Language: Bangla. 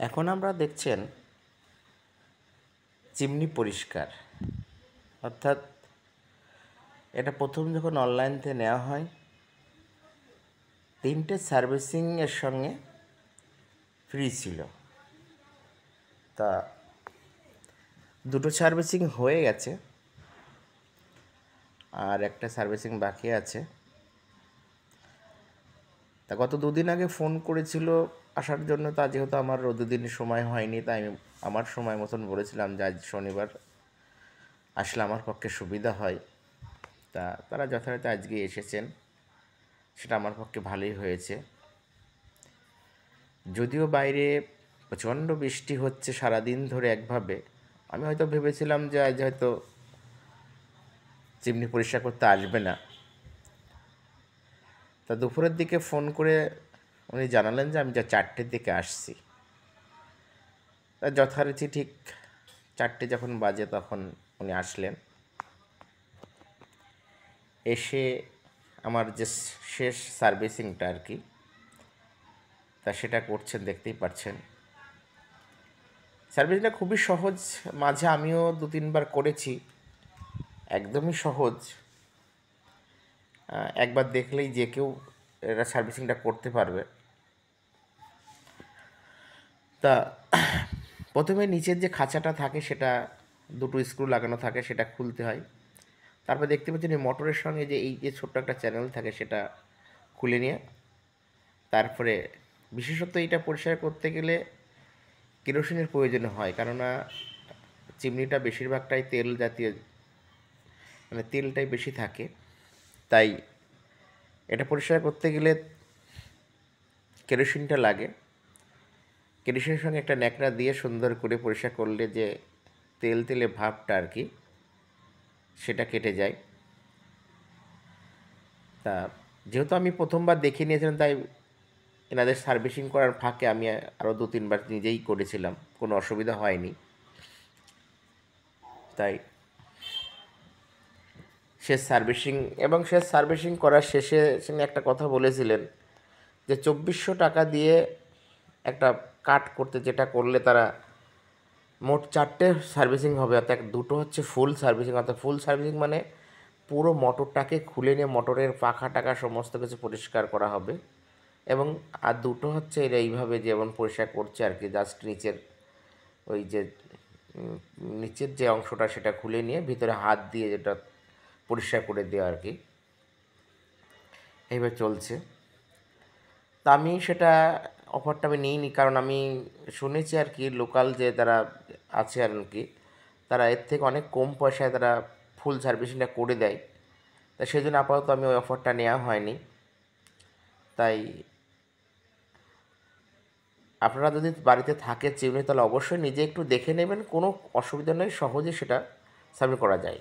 এখন আমরা দেখছেন চিমনি পরিষ্কার, অর্থাৎ এটা প্রথম যখন অনলাইন থেকে নেওয়া হয় 3টে সার্ভিসিংয়ের সঙ্গে ফ্রি ছিল। তা 2টো সার্ভিসিং হয়ে গেছে, আর একটা সার্ভিসিং বাকি আছে। তা গত 2 দিন আগে ফোন করেছিল আসার জন্য। তা যেহেতু আমার 2 দিন সময় হয়নি, তাই আমি আমার সময় মতন বলেছিলাম যে আজ শনিবার আসলে আমার পক্ষে সুবিধা হয়। তা তারা যথারীতি আজকে এসেছেন, সেটা আমার পক্ষে ভালোই হয়েছে। যদিও বাইরে প্রচণ্ড বৃষ্টি হচ্ছে সারাদিন ধরে একভাবে, আমি হয়তো ভেবেছিলাম যে আজ হয়তো চিমনি পরিষ্কার করতে আসবে না। তা দুপুরের দিকে ফোন করে উনি জানালেন যে আমি 4টের দিকে আসছি। তা যথারীতি ঠিক 4টে যখন বাজে তখন উনি আসলেন। এসে আমার যে শেষ সার্ভিসিংটা আর কি, তা সেটা করছেন, দেখতেই পাচ্ছেন। সার্ভিসিংটা খুবই সহজ, মাঝে আমিও 2-3বার করেছি, একদমই সহজ। একবার দেখলেই যে কেউ এরা সার্ভিসিংটা করতে পারবে। তা প্রথমে নিচের যে খাঁচাটা থাকে সেটা 2টো স্ক্রু লাগানো থাকে, সেটা খুলতে হয়। তারপর দেখতে পাচ্ছেন এই মোটরের সঙ্গে যে এই যে ছোট্ট একটা চ্যানেল থাকে সেটা খুলে নিয়ে, তারপরে বিশেষত এটা পরিষ্কার করতে গেলে কেরোসিনের প্রয়োজন হয়, কেননা চিমনিটা বেশিরভাগটাই তেল জাতীয়, মানে তেলটাই বেশি থাকে। তাই এটা পরিষ্কার করতে গেলে কেরোসিনটা লাগে। কেরোসিনের সঙ্গে একটা ন্যাকড়া দিয়ে সুন্দর করে পরিষ্কার করলে যে তেল তেলে ভাবটা আর কি, সেটা কেটে যায়। তা যেহেতু আমি প্রথমবার দেখে নিয়েছিলাম, তাই এনাদের সার্ভিসিং করার ফাঁকে আমি আরও 2-3বার নিজেই করেছিলাম, কোনো অসুবিধা হয়নি। তাই শেষ সার্ভিসিং করার শেষে তিনি একটা কথা বলেছিলেন যে 2400 টাকা দিয়ে একটা কাট করতে, যেটা করলে তারা মোট 4টে সার্ভিসিং হবে, অর্থাৎ 2টো হচ্ছে ফুল সার্ভিসিং। অর্থাৎ ফুল সার্ভিসিং মানে পুরো মোটরটাকে খুলে নিয়ে মোটরের পাখা টাকা সমস্ত কিছু পরিষ্কার করা হবে, এবং আর 2টো হচ্ছে এরা এইভাবে যেমন পরিষ্কার করছে আর কি, জাস্ট নিচের ওই যে নিচের যে অংশটা সেটা খুলে নিয়ে ভিতরে হাত দিয়ে যেটা পরিষ্কার করে দেওয়া আর কি, এইভাবে চলছে। তা আমি সেটা অফারটা আমি নিইনি, কারণ আমি শুনেছি আর কি লোকাল যে তারা আছে আর কি, তারা এর থেকে অনেক কম পয়সায় তারা ফুল সার্ভিসিংটা করে দেয়। তা সেই জন্য আপাতত আমি ওই অফারটা নেওয়া হয়নি। তাই আপনারা যদি বাড়িতে থাকে চিমনি, তাহলে অবশ্যই নিজে একটু দেখে নেবেন, কোনো অসুবিধা নেই, সহজে সেটা সাবমিট করা যায়।